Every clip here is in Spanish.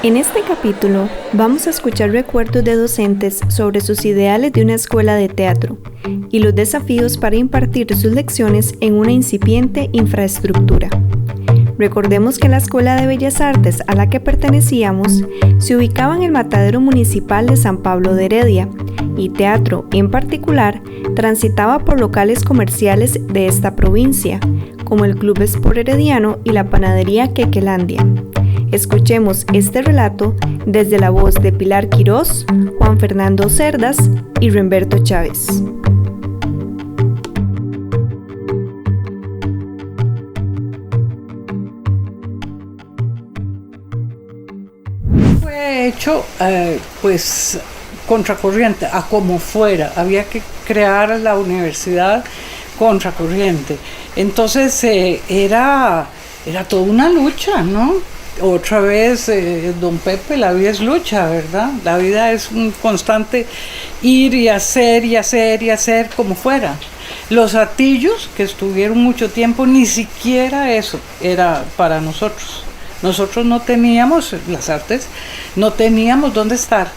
En este capítulo vamos a escuchar recuerdos de docentes sobre sus ideales de una escuela de teatro y los desafíos para impartir sus lecciones en una incipiente infraestructura. Recordemos que la Escuela de Bellas Artes a la que pertenecíamos se ubicaba en el matadero municipal de San Pablo de Heredia y teatro, en particular, transitaba por locales comerciales de esta provincia, como el Club Sport Herediano y la Panadería Quequelandia. Escuchemos este relato desde la voz de Pilar Quirós, Juan Fernando Cerdas y Remberto Chávez. Fue hecho pues contracorriente, a como fuera, había que crear la universidad contracorriente. Entonces era toda una lucha, ¿no? Otra vez, don Pepe, la vida es lucha, ¿verdad? La vida es un constante ir y hacer y hacer y hacer como fuera. Los Atillos, que estuvieron mucho tiempo, ni siquiera eso era para nosotros. Nosotros no teníamos, las artes, no teníamos dónde estar.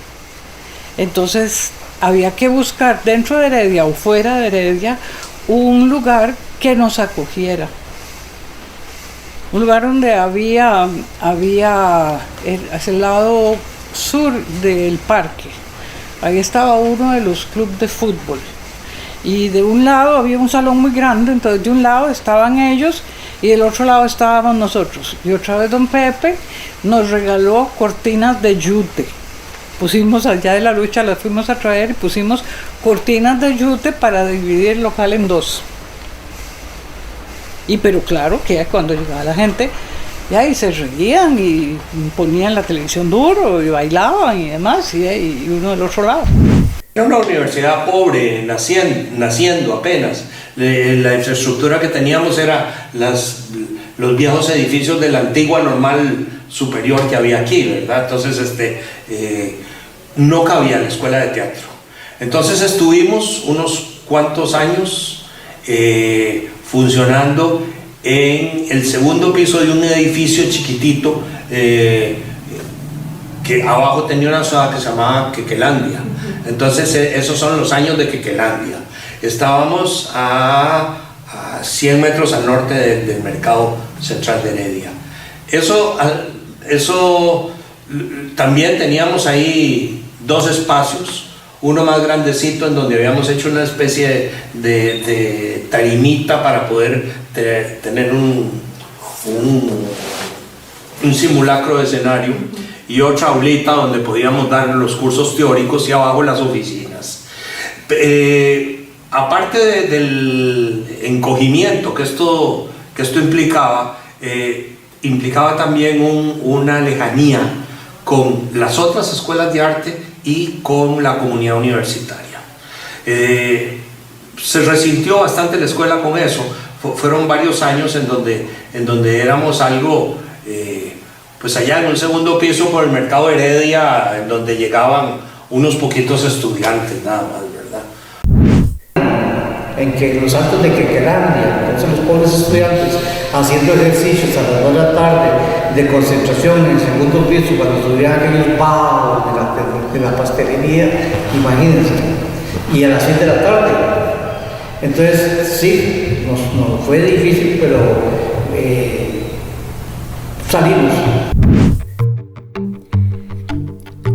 Entonces había que buscar dentro de Heredia o fuera de Heredia un lugar que nos acogiera. Un lugar donde había hacia el lado sur del parque. Ahí estaba uno de los clubes de fútbol. Y de un lado había un salón muy grande, entonces de un lado estaban ellos y del otro lado estábamos nosotros. Y otra vez don Pepe nos regaló cortinas de yute. Pusimos allá de la lucha, las fuimos a traer y pusimos cortinas de yute para dividir el local en dos. Pero claro que cuando llegaba la gente, ya y se reían y ponían la televisión duro y bailaban y demás, y uno del otro lado. Era una universidad pobre, naciendo apenas. La infraestructura que teníamos era los viejos edificios de la antigua normal superior que había aquí, ¿verdad? Entonces no cabía la escuela de teatro. Entonces estuvimos unos cuantos años funcionando en el segundo piso de un edificio chiquitito que abajo tenía una zona que se llamaba Quequelandia. Entonces esos son los años de Quequelandia. Estábamos a 100 metros al norte del mercado central de Heredia. Eso también teníamos ahí dos espacios, uno más grandecito en donde habíamos hecho una especie de tarimita para poder tener un simulacro de escenario, y otra aulita donde podíamos dar los cursos teóricos, y abajo las oficinas. Aparte del encogimiento que esto implicaba también una lejanía con las otras escuelas de arte y con la comunidad universitaria. Se resintió bastante la escuela con eso. Fueron varios años en donde éramos algo, pues allá en un segundo piso por el mercado de Heredia, en donde llegaban unos poquitos estudiantes nada más, ¿verdad? En que los actos de Quequelandia, entonces los pobres estudiantes haciendo ejercicios a las 2 de la tarde de concentración en el segundo piso cuando subían aquellos bajos de la pastelería, imagínense, y a las 7 de la tarde. Entonces sí, nos fue difícil, pero salimos.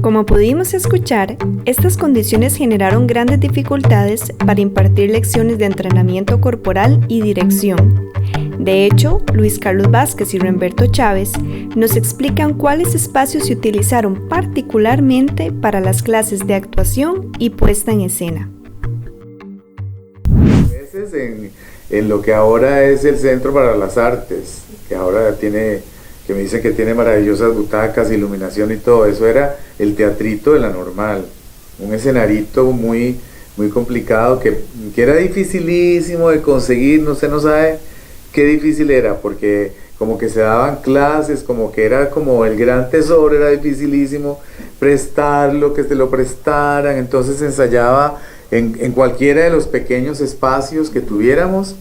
Como pudimos escuchar, estas condiciones generaron grandes dificultades para impartir lecciones de entrenamiento corporal y dirección. De hecho, Luis Carlos Vázquez y Remberto Chávez nos explican cuáles espacios se utilizaron particularmente para las clases de actuación y puesta en escena. En lo que ahora es el Centro para las Artes, que ahora que me dicen que tiene maravillosas butacas, iluminación y todo, eso era el teatrito de la Normal, un escenarito muy, muy complicado que era dificilísimo de conseguir, no sabe qué difícil era, porque como que se daban clases, como que era como el gran tesoro, era dificilísimo prestarlo, que se lo prestaran, entonces se ensayaba en cualquiera de los pequeños espacios que tuviéramos.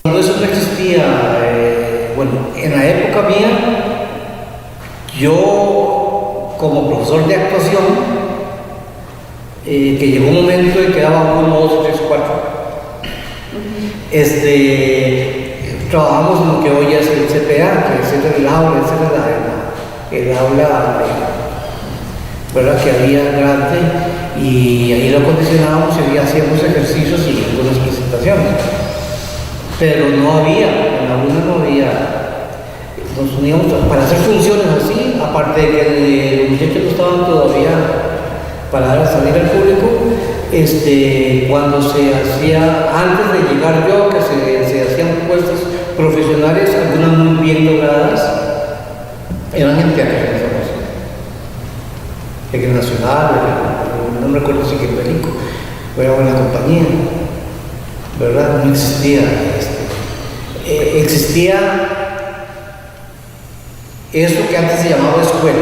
Cuando eso no existía, bueno, en la época mía, yo como profesor de actuación, que llegó un momento en que daba 1, 2, 3, 4. Trabajamos en lo que hoy es el CPA, que es el aula, el aula ¿verdad? Que había grande, y ahí lo acondicionábamos y hacíamos ejercicios y algunas presentaciones. Pero no había, en la UNA no había, nos uníamos para hacer funciones así, aparte de que los muchachos no estaban todavía para salir al público. Cuando se hacía, antes de llegar yo, que se hacían puestas profesionales, algunas muy bien logradas, eran en teatro de información, en el Nacional, no me recuerdo si en Perico, era una compañía, ¿verdad? No existía, existía eso que antes se llamaba escuela,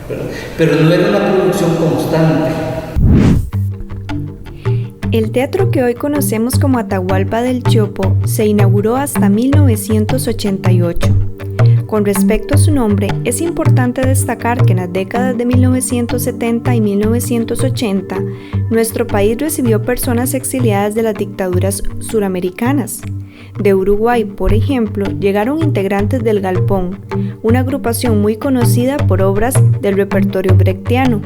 ¿verdad? Pero no era una producción constante. El teatro que hoy conocemos como Atahualpa del Chopo se inauguró hasta 1988. Con respecto a su nombre, es importante destacar que en las décadas de 1970 y 1980, nuestro país recibió personas exiliadas de las dictaduras suramericanas. De Uruguay, por ejemplo, llegaron integrantes del Galpón, una agrupación muy conocida por obras del repertorio brechtiano.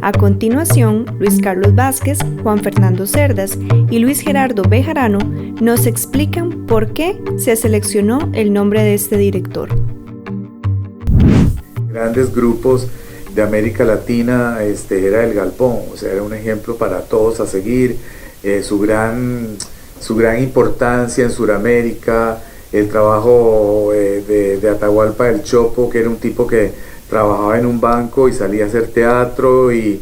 A continuación, Luis Carlos Vázquez, Juan Fernando Cerdas y Luis Gerardo Bejarano nos explican por qué se seleccionó el nombre de este director. Grandes grupos de América Latina era el Galpón, o sea, era un ejemplo para todos a seguir, su gran importancia en Sudamérica, el trabajo de Atahualpa del Chopo, que era un tipo que trabajaba en un banco y salía a hacer teatro y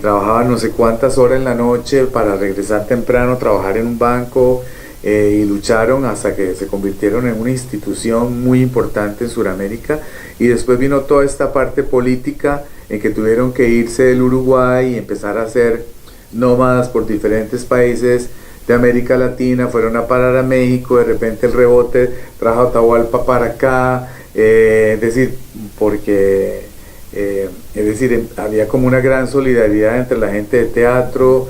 trabajaba no sé cuántas horas en la noche para regresar temprano a trabajar en un banco, y lucharon hasta que se convirtieron en una institución muy importante en Sudamérica, y después vino toda esta parte política en que tuvieron que irse del Uruguay y empezar a hacer nómadas por diferentes países de América Latina, fueron a parar a México, de repente el rebote trajo a Atahualpa para acá, es decir, porque había como una gran solidaridad entre la gente de teatro.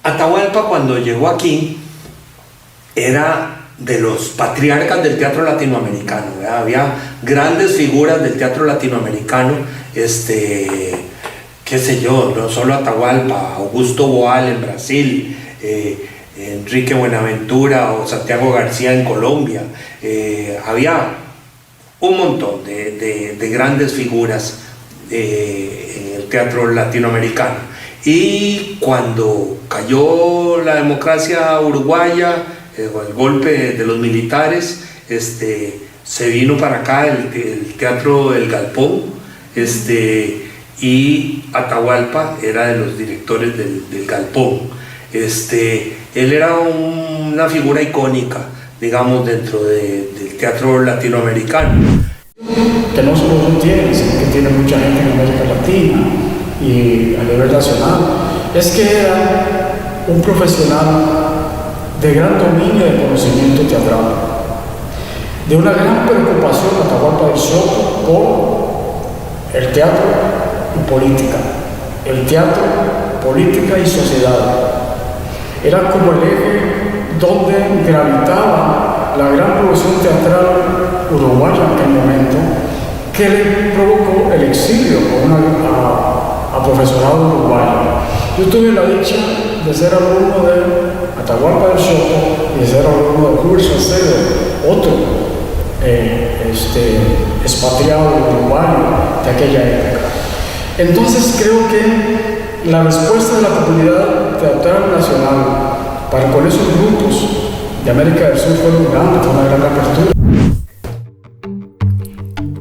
Atahualpa, cuando llegó aquí, era de los patriarcas del teatro latinoamericano, ¿verdad? Había grandes figuras del teatro latinoamericano, qué sé yo, no solo Atahualpa, Augusto Boal en Brasil, Enrique Buenaventura o Santiago García en Colombia. Había un montón de grandes figuras en el teatro latinoamericano. Y cuando cayó la democracia uruguaya, el golpe de los militares, se vino para acá el teatro del Galpón, y Atahualpa era de los directores del Galpón. Él era una figura icónica, digamos, dentro del teatro latinoamericano. Que no solo lo tiene, sino que tiene mucha gente en América Latina y a nivel nacional, es que era un profesional de gran dominio de conocimiento teatral, de una gran preocupación Atahualpa del Chopo por el teatro y política, el teatro, política y sociedad. Era como el eje donde gravitaba la gran producción teatral uruguaya en aquel momento, que le provocó el exilio a profesorado uruguayo. Yo tuve la dicha de ser alumno de Atahualpa del Chopo y de ser alumno de Julio Salcedo, otro expatriado uruguayo de aquella época. Entonces creo que la respuesta de la comunidad teatral nacional para con esos grupos de América del Sur fue una gran apertura.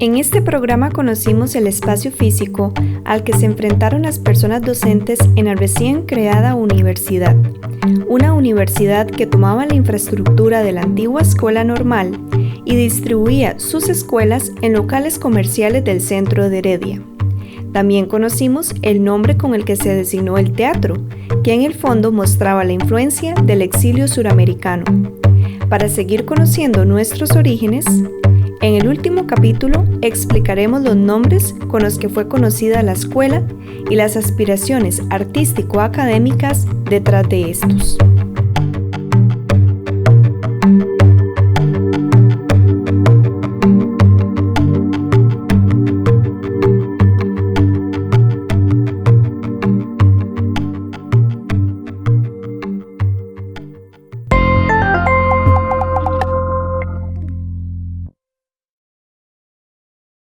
En este programa conocimos el espacio físico al que se enfrentaron las personas docentes en la recién creada universidad. Una universidad que tomaba la infraestructura de la antigua escuela normal y distribuía sus escuelas en locales comerciales del centro de Heredia. También conocimos el nombre con el que se designó el teatro, que en el fondo mostraba la influencia del exilio suramericano. Para seguir conociendo nuestros orígenes, En el último capítulo explicaremos los nombres con los que fue conocida la escuela y las aspiraciones artístico-académicas detrás de estos.